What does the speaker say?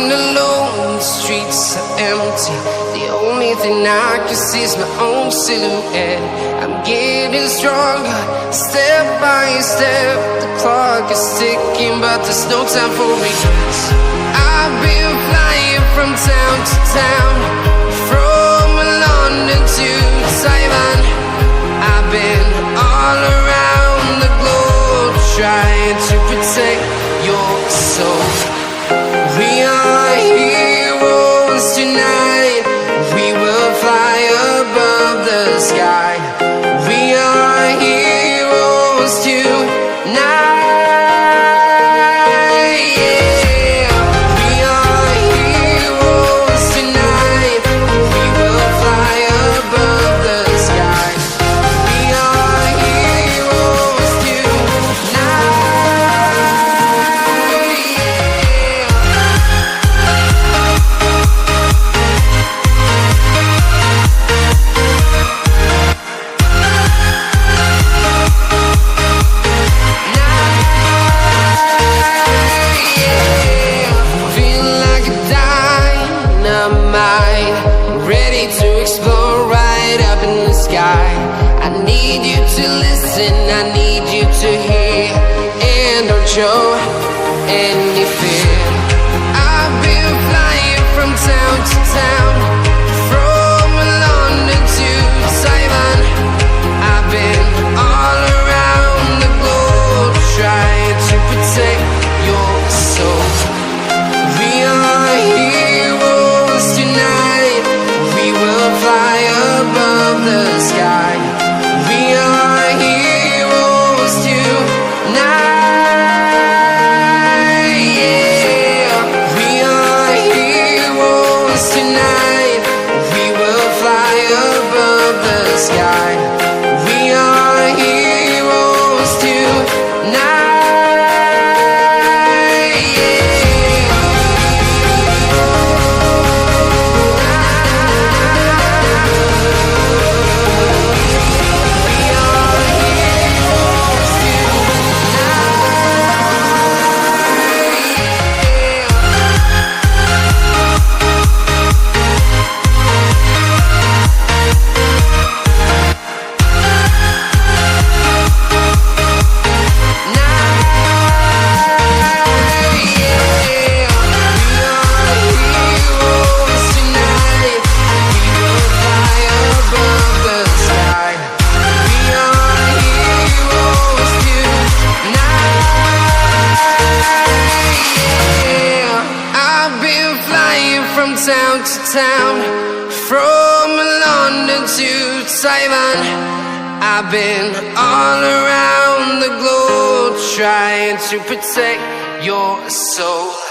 I'm alone, the streets are empty. The only thing I can see is my own silhouette. I'm getting stronger, step by step. The clock is ticking, but there's no time for regrets. I've been flying from town to town, from London to Taiwan. I've been all around the globe, trying to protect your soul. We are heroes tonight. We will fly above the sky. We are heroes tonight. Yeah. We are heroes tonight. We will fly above the sky. We are heroes tonight. I need you to hear, and don't show any fear. I've been flying from town to town, from London to Taiwan. I've been all around the globe, trying to protect your soul. We are heroes tonight. We will fly above the sky. We are heroes tonight, yeah. We are heroes tonight. We will fly above the sky. We are heroes tonight, yeah. Town to town, from London to Taiwan. I've been all around the globe, trying to protect your soul.